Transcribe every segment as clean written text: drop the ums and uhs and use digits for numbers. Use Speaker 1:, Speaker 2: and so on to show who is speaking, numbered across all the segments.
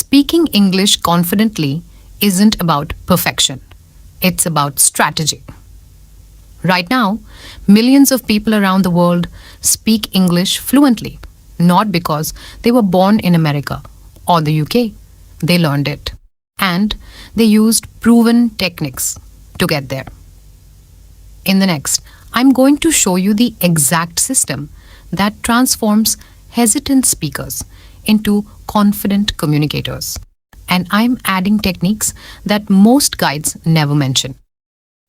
Speaker 1: Speaking English confidently isn't about perfection, it's about strategy. Right now, millions of people around the world speak English fluently, not because they were born in America or the UK. They learned it. And they used proven techniques to get there. In the next, I'm going to show you the exact system that transforms hesitant speakers into confident communicators. And I'm adding techniques that most guides never mention.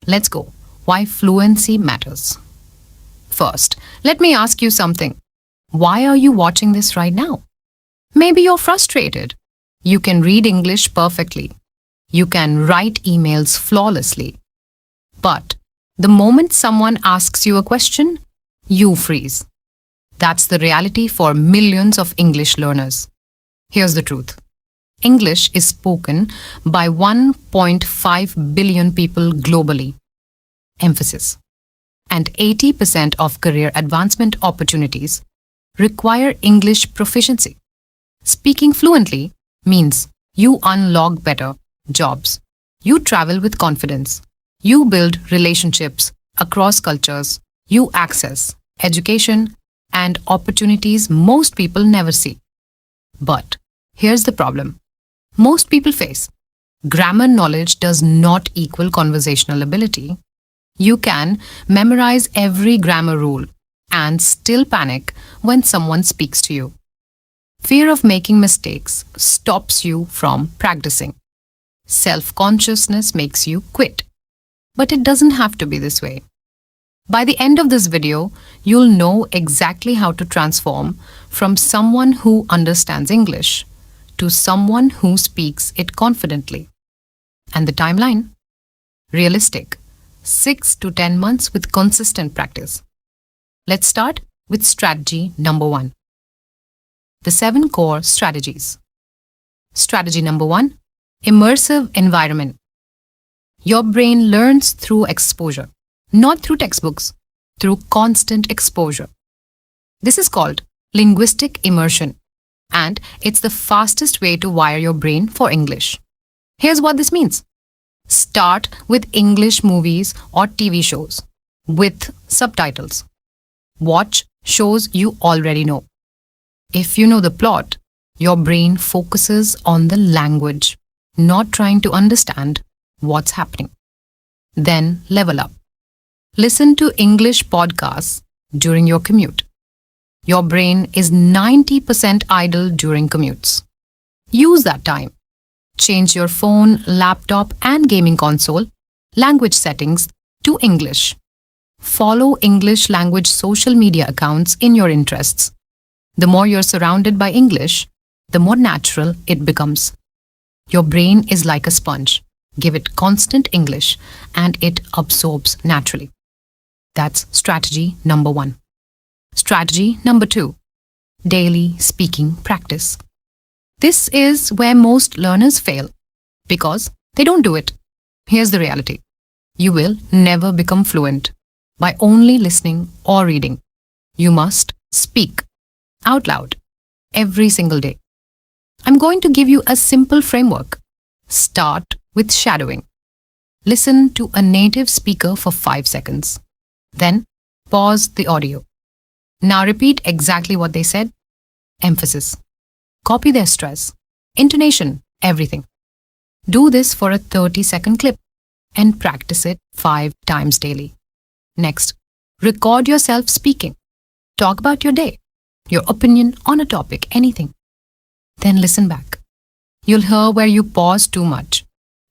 Speaker 1: Let's go. Why fluency matters. First, let me ask you something. Why are you watching this right now? Maybe you're frustrated. You can read English perfectly. You can write emails flawlessly. But the moment someone asks you a question, you freeze. That's the reality for millions of English learners. Here's the truth. English is spoken by 1.5 billion people globally. Emphasis. And 80% of career advancement opportunities require English proficiency. Speaking fluently means you unlock better jobs. You travel with confidence. You build relationships across cultures. You access education and opportunities most people never see. But here's the problem. Most people face. Grammar knowledge does not equal conversational ability. You can memorize every grammar rule and still panic when someone speaks to you. Fear of making mistakes stops you from practicing. Self-consciousness makes you quit. But it doesn't have to be this way. By the end of this video, you'll know exactly how to transform from someone who understands English to someone who speaks it confidently. And the timeline? Realistic. 6 to 10 months with consistent practice. Let's start with strategy number 1. The 7 core strategies. Strategy number 1, immersive environment. Your brain learns through exposure, not through textbooks, through constant exposure. This is called linguistic immersion, and it's the fastest way to wire your brain for English. Here's what this means. Start with English movies or TV shows with subtitles. Watch shows you already know. If you know the plot, your brain focuses on the language, not trying to understand what's happening. Then level up. Listen to English podcasts during your commute. Your brain is 90% idle during commutes. Use that time. Change your phone, laptop, and gaming console language settings to English. Follow English language social media accounts in your interests. The more you're surrounded by English, the more natural it becomes. Your brain is like a sponge. Give it constant English and it absorbs naturally. That's strategy number 1. Strategy number 2, daily speaking practice. This is where most learners fail because they don't do it. Here's the reality. You will never become fluent by only listening or reading. You must speak out loud every single day. I'm going to give you a simple framework. Start with shadowing. Listen to a native speaker for 5 seconds. Then pause the audio. Now repeat exactly what they said. Emphasis. Copy their stress, intonation, everything. Do this for a 30-second clip and practice it 5 times daily. Next, record yourself speaking. Talk about your day, your opinion on a topic, anything. Then listen back. You'll hear where you pause too much,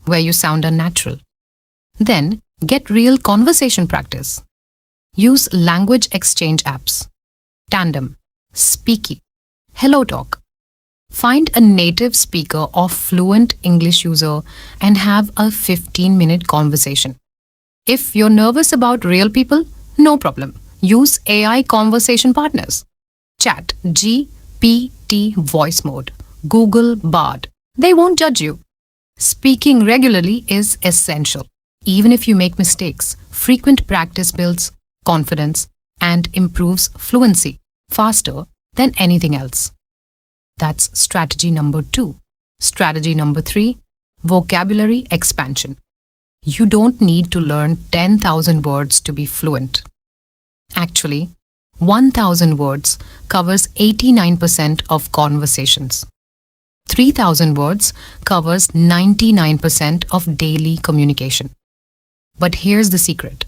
Speaker 1: where you sound unnatural. Then get real conversation practice. Use language exchange apps. Tandem, Speaky, HelloTalk. Find a native speaker or fluent English user and have a 15-minute conversation. If you're nervous about real people, no problem. Use AI conversation partners. Chat, GPT voice mode, Google Bard. They won't judge you. Speaking regularly is essential. Even if you make mistakes, frequent practice builds confidence and improves fluency faster than anything else. That's strategy number 2. Strategy number 3, vocabulary expansion. You don't need to learn 10,000 words to be fluent. Actually, 1,000 words covers 89% of conversations. 3,000 words covers 99% of daily communication. But here's the secret.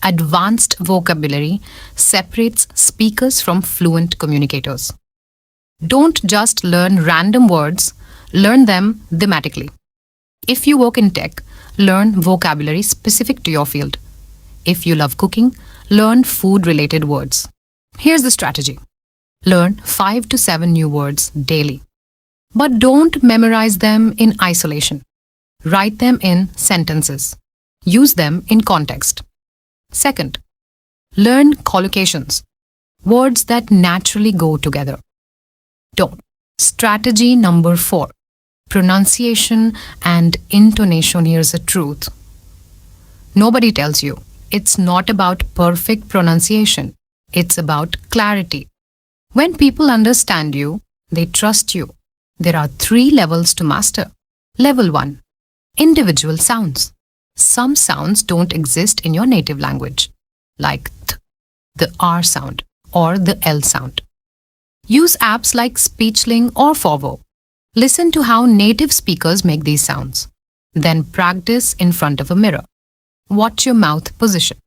Speaker 1: Advanced vocabulary separates speakers from fluent communicators. Don't just learn random words, learn them thematically. If you work in tech, learn vocabulary specific to your field. If you love cooking, learn food-related words. Here's the strategy. Learn 5 to 7 new words daily. But don't memorize them in isolation. Write them in sentences. Use them in context. Second, learn collocations, words that naturally go together. Don't. Strategy number 4, pronunciation and intonation. Here's the truth. Nobody tells you. It's not about perfect pronunciation. It's about clarity. When people understand you, they trust you. There are 3 levels to master. Level 1, individual sounds. Some sounds don't exist in your native language, like th, the R sound, or the L sound. Use apps like Speechling or Forvo. Listen to how native speakers make these sounds. Then practice in front of a mirror. Watch your mouth position.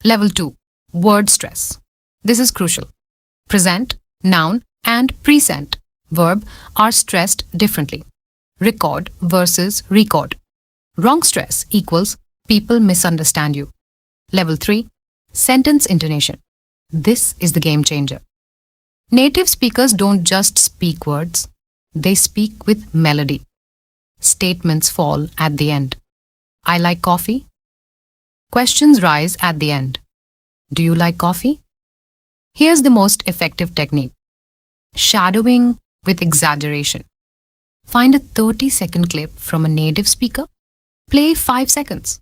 Speaker 1: Level 2, word stress. This is crucial. Present, noun, and present, verb are stressed differently. Record versus record. Wrong stress equals people misunderstand you. Level 3, sentence intonation. This is the game changer. Native speakers don't just speak words, they speak with melody. Statements fall at the end. I like coffee. Questions rise at the end. Do you like coffee? Here's the most effective technique. Shadowing with exaggeration. Find a 30-second clip from a native speaker. Play 5 seconds.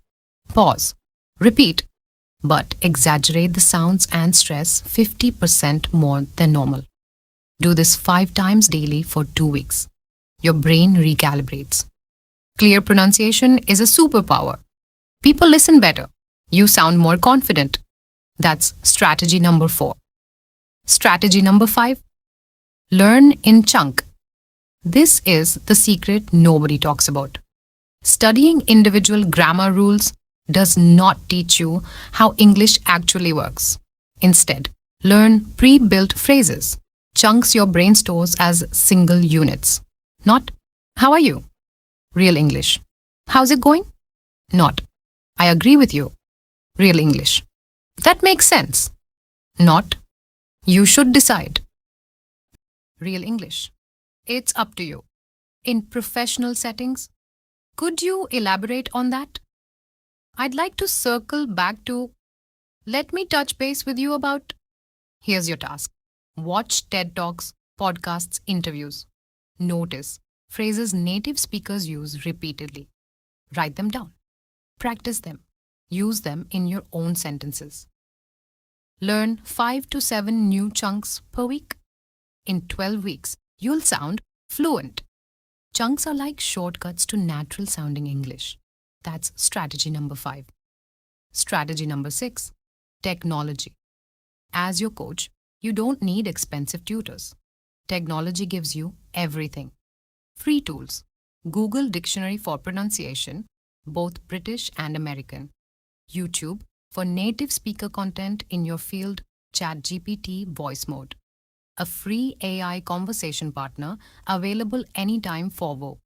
Speaker 1: Pause. Repeat. But exaggerate the sounds and stress 50% more than normal. Do this 5 times daily for 2 weeks. Your brain recalibrates. Clear pronunciation is a superpower. People listen better. You sound more confident. That's strategy number 4. Strategy number 5. Learn in chunk. This is the secret nobody talks about. Studying individual grammar rules does not teach you how English actually works. Instead, learn pre-built phrases, chunks your brain stores as single units. Not, how are you? Real English. How's it going? Not, I agree with you. Real English. That makes sense. Not, you should decide. Real English. It's up to you. In professional settings, could you elaborate on that? I'd like to circle back to, let me touch base with you about. Here's your task. Watch TED Talks, podcasts, interviews. Notice phrases native speakers use repeatedly. Write them down. Practice them. Use them in your own sentences. Learn 5 to 7 new chunks per week. In 12 weeks, you'll sound fluent. Chunks are like shortcuts to natural sounding English. That's strategy number 5. Strategy number 6, technology. As your coach, you don't need expensive tutors. Technology gives you everything. Free tools. Google Dictionary for pronunciation, both British and American. YouTube for native speaker content in your field, ChatGPT voice mode. A free AI conversation partner available anytime. Forvo.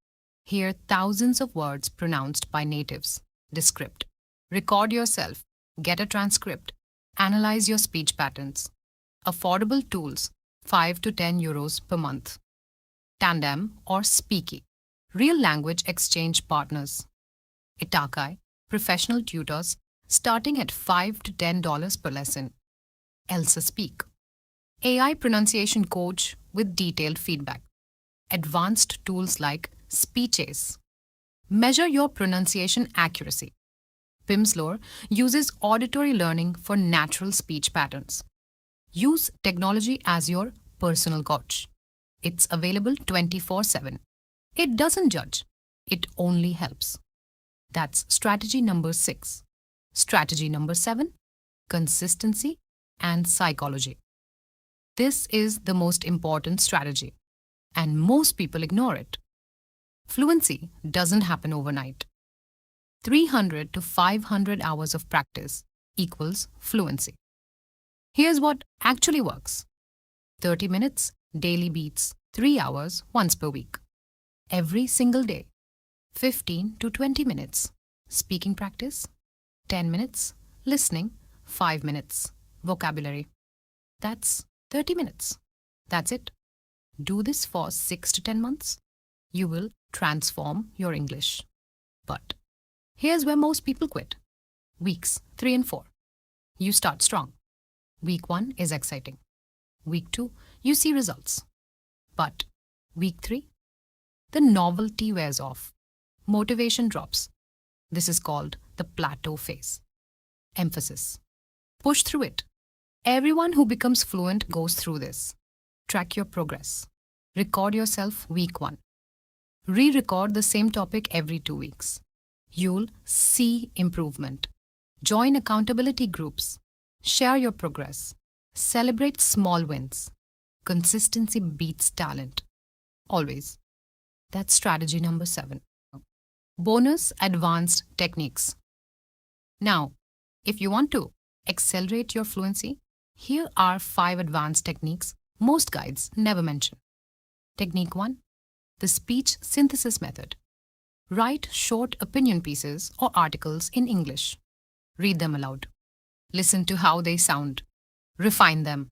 Speaker 1: Hear thousands of words pronounced by natives. Descript. Record yourself. Get a transcript. Analyze your speech patterns. Affordable tools, 5 to 10 euros per month. Tandem or Speaky. Real language exchange partners. Itakai. Professional tutors starting at $5 to $10 per lesson. Elsa Speak. AI pronunciation coach with detailed feedback. Advanced tools like Speechace. Measure your pronunciation accuracy. Pimsleur uses auditory learning for natural speech patterns. Use technology as your personal coach. It's available 24/7. It doesn't judge, it only helps. That's strategy number 6. Strategy number 7, consistency and psychology. This is the most important strategy, and most people ignore it. Fluency doesn't happen overnight. 300 to 500 hours of practice equals fluency. Here's what actually works: 30 minutes, daily beats 3 hours once per week. Every single day, 15 to 20 minutes. Speaking practice, 10 minutes. Listening, 5 minutes. Vocabulary, that's 30 minutes. That's it. Do this for 6 to 10 months. You will transform your English. But here's where most people quit. Weeks 3 and 4. You start strong. Week 1 is exciting. Week 2, you see results. But week 3, the novelty wears off. Motivation drops. This is called the plateau phase. Emphasis: push through it. Everyone who becomes fluent goes through this. Track your progress. Record yourself week 1. Re-record the same topic every 2 weeks. You'll see improvement. Join accountability groups. Share your progress. Celebrate small wins. Consistency beats talent. Always. That's strategy number 7. Bonus advanced techniques. Now, if you want to accelerate your fluency, here are 5 advanced techniques most guides never mention. Technique 1, the speech synthesis method. Write short opinion pieces or articles in English. Read them aloud. Listen to how they sound. Refine them.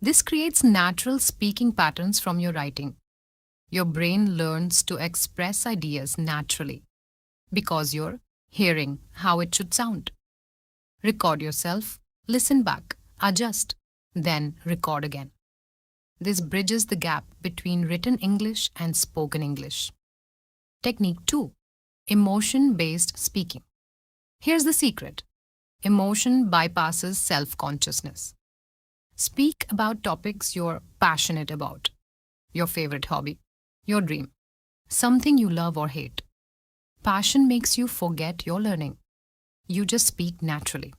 Speaker 1: This creates natural speaking patterns from your writing. Your brain learns to express ideas naturally because you're hearing how it should sound. Record yourself, listen back, adjust, then record again. This bridges the gap between written English and spoken English. Technique 2, emotion-based speaking. Here's the secret. Emotion bypasses self-consciousness. Speak about topics you're passionate about. Your favorite hobby, your dream, something you love or hate. Passion makes you forget your learning. You just speak naturally.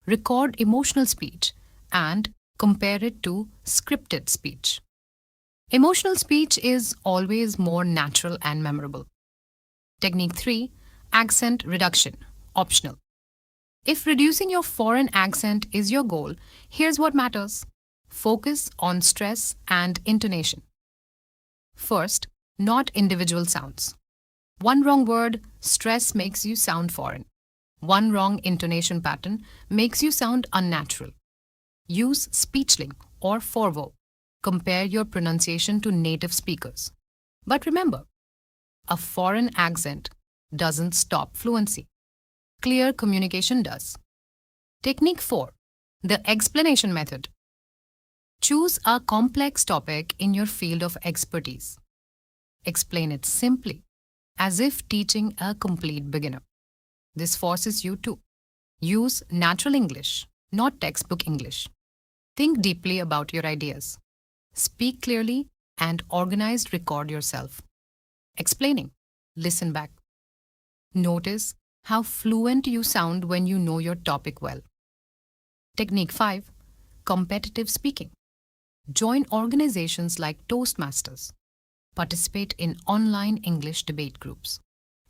Speaker 1: Record emotional speech and compare it to scripted speech. Emotional speech is always more natural and memorable. Technique 3, accent reduction, optional. If reducing your foreign accent is your goal, here's what matters. Focus on stress and intonation. First, not individual sounds. One wrong word, stress makes you sound foreign. One wrong intonation pattern makes you sound unnatural. Use SpeechLink or Forvo. Compare your pronunciation to native speakers. But remember, a foreign accent doesn't stop fluency. Clear communication does. Technique 4, the explanation method. Choose a complex topic in your field of expertise. Explain it simply, as if teaching a complete beginner. This forces you to use natural English, not textbook English. Think deeply about your ideas. Speak clearly and organized record yourself. Explaining, listen back. Notice how fluent you sound when you know your topic well. Technique 5, competitive speaking. Join organizations like Toastmasters. Participate in online English debate groups.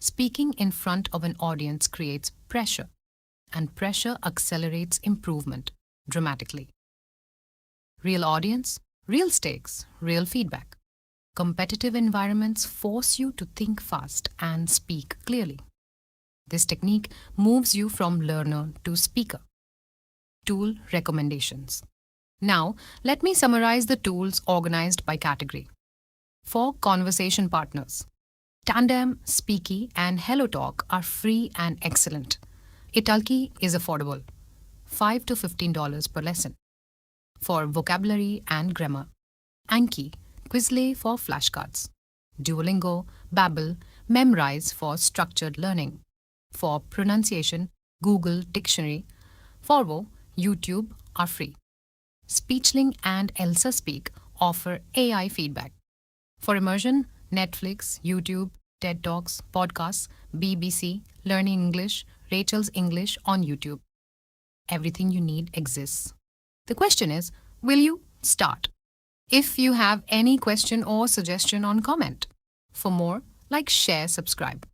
Speaker 1: Speaking in front of an audience creates pressure, and pressure accelerates improvement dramatically. Real audience, real stakes, real feedback. Competitive environments force you to think fast and speak clearly. This technique moves you from learner to speaker. Tool recommendations. Now, let me summarize the tools organized by category. For conversation partners, Tandem, Speaky, and HelloTalk are free and excellent. Italki is affordable, $5 to $15 per lesson. For vocabulary and grammar, Anki, Quizlet for flashcards. Duolingo, Babbel, Memrise for structured learning. For pronunciation, Google Dictionary. Forvo, YouTube are free. SpeechLink and Elsa Speak offer AI feedback. For immersion, Netflix, YouTube, TED Talks, podcasts, BBC, Learning English, Rachel's English on YouTube. Everything you need exists. The question is, will you start? If you have any question or suggestion on comment. For more, like, share, subscribe.